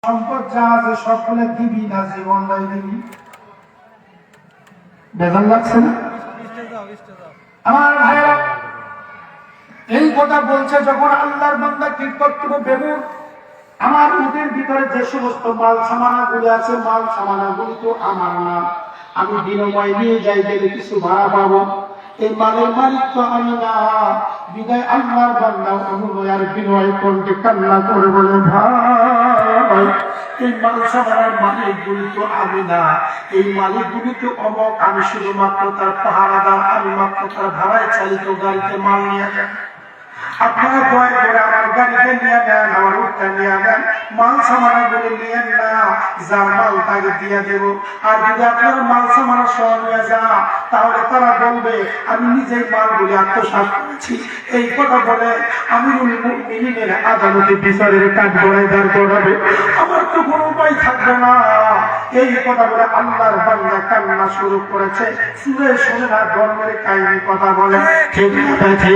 সম্পদ যা আছে সকলে দিবি না জীবনটাই দিবি? বেজান লাগছে না? আমার ভাইরা এই কথা বলছে যখন আল্লাহর বান্দা কি করতে বেমুর, আমার মুখের ভিতরে যে সমস্ত মাল সামানা গুলি আছে, মাল সামানা গুলি তো আমার না, আমি বিনিময় নিয়ে যাই গেলে কিছু ভাড়া পাবো, এই মালের মালিক তো আমি না। বিদায় আল্লাহর বান্দা অনুনয় আর বিনয় করতে কান্না করে বলে, ভাই এই মাল সামানার মালিক গুলি তো আমি না, এই মালিক গুলি তো অমক, আমি শুধুমাত্র তার পাহারাদার, আমি মাত্র তার ভাড়ায় চালিত গাড়িতে মাল নিয়ে যাই। আপনারা দয়া করে আমার গাড়িতে নিয়ে নেন, আমার উঠটা নিয়ে নেন, মাল সামানা গুলি নিয়ে না, যার মাল তাকে দিয়ে দেব। আর যদি আপনারা মাল সামানা সহ নিয়ে যান, তাহলে তারা বলবে আমি নিজেই মালগুলি আত্মসাৎ করেছি। এই কথা বলে আমিরুল মুমিনিনের আদালতে বিচারের কাজ গড়াই দাঁড় করাবে, আমার তো কোনো উপায় থাকবে না। এই কথা বলে আল্লাহর বান্দা কান্না শুরু করেছে। শুনে শুনে না ধর্মের কাহিনী কথা বলে, ঠিক আছে।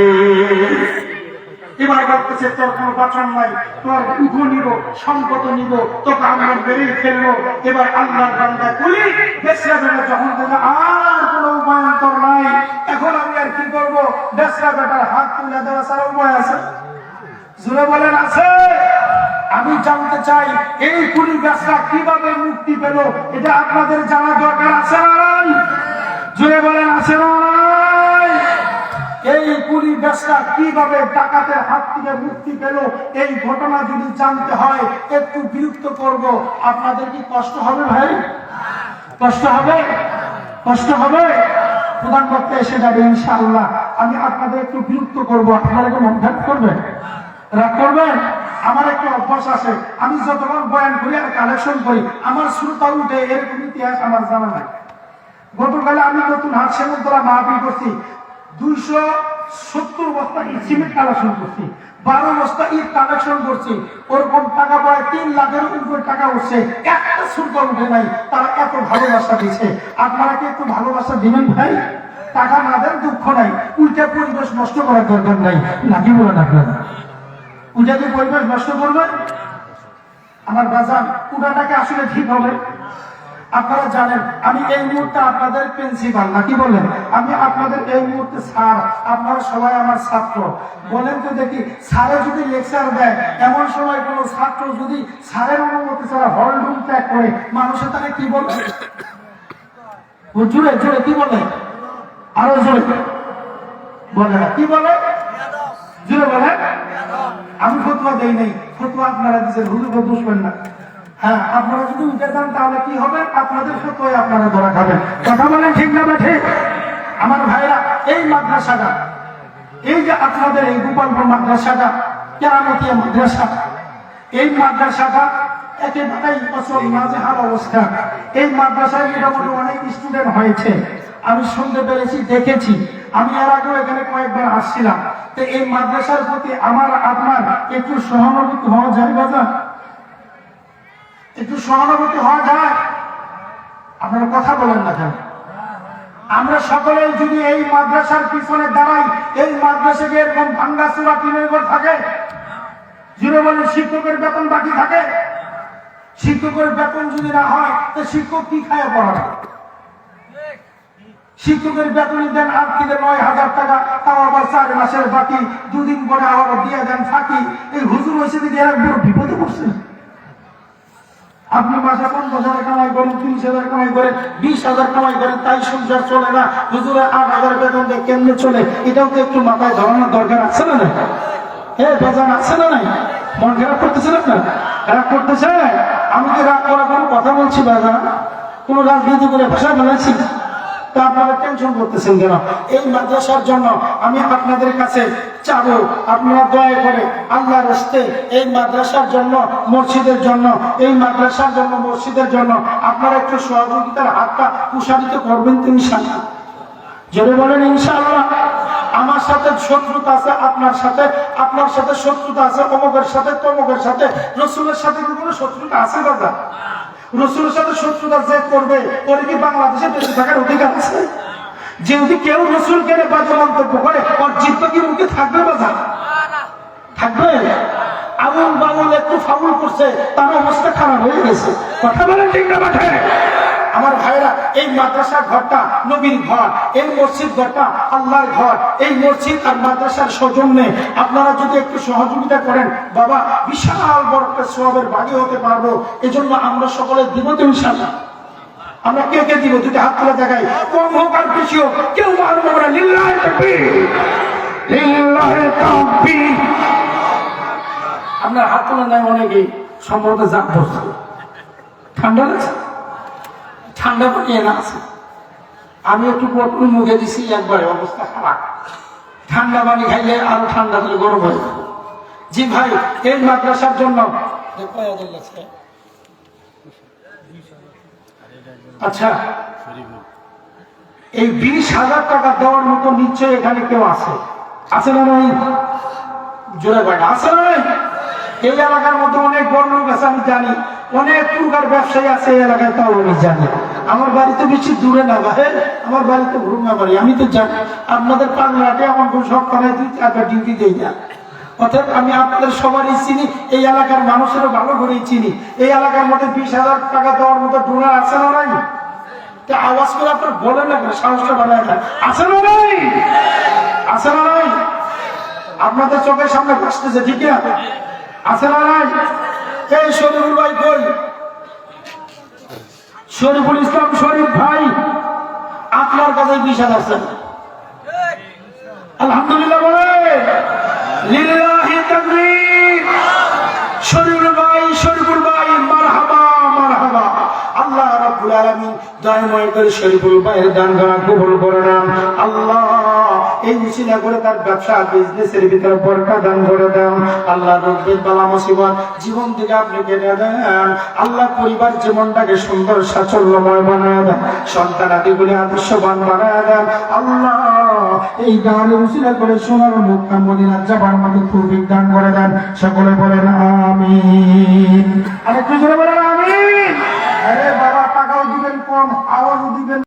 এবার বলতেছে তোর কোনো বাঁচন নাই, তোর উঠো নিব, সম্পদ নিব, তোকে আমরা বেরিয়ে ফেলবো। এবার আল্লাহর বান্দা বলি বেশরা বেটা যখন থেকে আর কোনো উপায়ন্তর নাই, এখন আমি আর কি করবো? বেশরা বেটার হাত তুলে দেওয়া ছাড়া উপায় আছে? জুড়ে বলেন আছে? আমি জানতে চাই এই কুড়ি বেশরা কিভাবে মুক্তি পেল, এটা আপনাদের জানা দরকার আছে না নাই? জুড়ে বলেন আছে না নাই? এই কুড়ি বেশরা কিভাবে ডাকাতের হাত থেকে মুক্তি পেল, এই ঘটনা যদি জানতে হয় একটু বিরক্ত করব। আপনাদের কি কষ্ট হবে ভাই? কষ্ট হবে? কষ্ট হবে? প্রধান বক্তা এসে যাবে ইনশাআল্লাহ। আমি আপনাদের একটু বিরক্ত করব, আপনারা কি মন খারাপ করবেন? রাগ করবেন? আমার একটা অভ্যাস আছে, আমি যতক্ষণ বয়ান করি আর কালেকশন করি, আমার শ্রোতা উঠে এরকম ইতিহাস আমার জানা নাই। গতকালে আমি নতুন হাট সেমন্তলা মাহফিল করছি, 270 বস্তা সিমেন্ট কালেকশন করছি, 12 বস্তা ইট কালেকশন করছি, ওরকম টাকা প্রায় 3 লাখের উপরে টাকা উঠছে, একটা শুল্ক উঠে নাই। তারা এত ভালোবাসা দিচ্ছে, আপনারা কি একটু ভালোবাসা দিবেন ভাই? টাকা না দেন দুঃখ নাই, উল্টা পরিবেশ নষ্ট করার দরকার নাই, নাকি বলেন আপনারা? উল্টাকে পরিবেশ নষ্ট করবেন? আমার বাজার উঠাটাকে আসলে ঠিক হবে। আপনারা জানেন আমি এই মুহূর্তে আপনাদের প্রিন্সিপাল, নাকি বলেন? আমি আপনাদের এই মুহূর্তে স্যার, আপনারা সবাই আমার ছাত্র। বলেন তো দেখি, স্যারে যদি লেকচার দেয়, এমন সময় কোন ছাত্র যদি স্যারের অনুমতি ছাড়া হল রুম ত্যাগ করে, মানুষের তাকে কি বলে? জোরে জোরে কি বলে? আরো জোরে বলে না, কি বলে? জোরে বলে। আমি ফতোয়া দেই নাই, ফতোয়া আপনারা দিচ্ছেন, হুজুরকে বুঝবেন না। হ্যাঁ, আপনারা যদি উঠে যান তাহলে কি হবে? আপনাদের ফতোয়ায় আপনারা ধরা খাবেন। কথা বলেন ঠিক না ঠিক? আমার ভাইরা, এই মাদ্রাসাটা, এই যে আপনাদের এই গোপালপুর মাদ্রাসাটা, কেরামতিয়া মাদ্রাসা, এই মাদ্রাসাটা একেবারেই অচল নাজেহাল অবস্থা। এই মাদ্রাসায় মোটামুটি অনেক স্টুডেন্ট হয়েছে, আমি শুনতে পেরেছি, দেখেছি। আমি এর আগেও এখানে কয়েকবার আসছিলাম। তো এই মাদ্রাসার প্রতি আমার আপনার একটু সহানুভূতি হওয়া যায় বাজার? একটু সহানুভূতি হওয়া যায়? আপনারা কথা বলেন না কেন? আমরা সকলেই যদি এই মাদ্রাসার পিছনে দাঁড়াই, এই মাদ্রাসাকে এরকম ভাঙ্গাচোরা টিনের ঘর থাকে, জিরো বলে শিক্ষকের বেতন বাকি থাকে, শিক্ষকের বেতন যদি না হয় তো শিক্ষক কি খায় পড়াবে? শিক্ষকের বেতনই দেন 8 থেকে 9,000 টাকা, তাও আবার 4 মাসের বাকি, 2 দিন পরে আবার দিয়ে দেন ফাঁকি। এই হুজুর হয়েছে দিকে এরা বড় বিপদে পড়ছে। আপনি মাসে 50,000 কামাই করেন, 30,000 কামাই করেন, 20,000 কামাই করেন, তাই সংসার চলে না। হুজুরের 8,000 বেতন দিয়ে কেমনে চলে? এটাও তো একটু মাথায় ধরানোর দরকার আছে না? হ্যাঁ, বেজান আছে না নাই? মন খারাপ করতেছেন আপনার? রাগ করতেছে? আমি কি রাগ করার কোনো কথা বলছি বাজার? কোন রাজনীতি করে ভাষা বলেছি? তা আপনারা টেনশন করতেছেন কেন? এই মাদ্রাসার জন্য আমি আপনাদের কাছে চাবো, আপনারা দয়া করে আল্লাহর রাস্তে এই মাদ্রাসার জন্য, মসজিদের জন্য, এই মাদ্রাসার জন্য, মসজিদের জন্য আপনারা একটু সহযোগিতার হাতটা প্রসারিত করবেন তো ইনশাআল্লাহ। জোরে বলেন ইনশাআল্লাহ। আমার সাথে শত্রুতা আছে, আপনার সাথে, আপনার সাথে শত্রুতা আছে, অমুকের সাথে, তমুকের সাথে। রসুলের সাথে কি কোনো শত্রুতা আছে দাদা? রসুলের সাথে শত্রুতা যে করবে, ওর কি বাংলাদেশে বেঁচে থাকার অধিকার আছে? যদি কেউ রসুলকে বাজে মন্তব্য করে, ওর জিব্বা কি মুখে থাকবে বাজার? থাকবে? আবুল বাবুল একটু ফাউল করছে, তার অবস্থা খারাপ হয়ে গেছে। কথা বলেন ঠিক না মাঠে? আমার ভাইরা, এই মাদ্রাসা ঘরটা নবীর ঘর, এই মসজিদ ঘরটা আল্লাহর ঘর। এই মসজিদ আর মাদ্রাসার সৌজন্যে আপনারা যদি একটু সহযোগিতা করেন, বাবা বিশাল বড় একটা সওয়াবের ভাগী হতে পারবো। এজন্য আমরা সকলে দিব তো ইনশাআল্লাহ। আমরা কে কে দিব? দুটো হাত তোলা জায়গায়, কম হোক আর বেশি হোক, কেউ মারবো না। লিল্লাহি তাকবীর, লিল্লাহি তাকবীর। আপনার হাত তোলা নাই অনেকেই, সম্ভবত জাপ ধরছে, ঠান্ডা লাগছে, ঠান্ডা পানি এনে আছে। আমি একটু পটল মুখে দিছি, একবারে অবস্থা খারাপ। ঠান্ডা পানি খাইলে আরো ঠান্ডা দিলে গরম হয়ে যাবে। জি ভাই, এই মাদ্রাসার জন্য আচ্ছা এই 20,000 টাকা দেওয়ার মতো নিশ্চয় এখানে কেউ আছে? আছে না নাই? জোরে বাইরে আছে না নাই? এই এলাকার মধ্যে অনেক বড় লোক আছে, আমি জানি। অনেক প্রকার ব্যবসায়ী আছে এই এলাকায়, তাও আমি জানি। আমার বাড়ি তো বেশি দূরে না ভাই, আমার বাড়ি তো ভ্রুঙ্গা বাড়ি। আমি তো জানি আপনাদের পাগলাটে আমার কোন সব করাই দিই, আপনার ডিউটি দেই না। অর্থাৎ আমি আপনাদের সবারই চিনি, এই এলাকার মানুষেরও ভালো করেই চিনি। এই এলাকার মধ্যে 20,000 টাকা দেওয়ার মতো ডোনার আছে না নাই? আওয়াজ করে আপনার বলেন না, সাহসটা বাড়ায় না। আছে না নাই? আছে না নাই? আপনাদের চোখের সামনে ভাসতেছে, ঠিক না? আছে না নাই? এই শরীফুল ভাই কই? শরীফুল ইসলাম শরীফ ভাই, আপনার কাছে 20,000 আছে? আলহামদুলিল্লাহ বলে, লিল্লাহি তাকবীর। শরীফুল ভাই, শরীফুল ভাই, মারহাবা মারহাবা। আল্লাহ রাব্বুল আলামিন দয়াময় করে শরীফুল ভাইয়ের দান কবুল করে নেন। আল্লাহ এই উসিলা করে তার ব্যবসা বিজনেসের ভিতরে বরকত দান করে দেন। আল্লাহ রব্বিল বালা মুসিবত জীবন থেকে আপনি কেটে দেন। আল্লাহ পরিবার জীবনটাকে সুন্দর সাচল্যময় বানায় দেন, সন্তানাদিগুলি আদর্শবান বানায় দেন। আল্লাহ এই গানের উসিলা করে সোনার মক্কা মদিনা যাবার মতো তৌফিক দান করে দেন। সকলে বলেন আমিন। আরেকটু জোরে বলেন আমিন। আরে বাবা, টাকাও দিবেন কম, আওয়াজও দিবেন।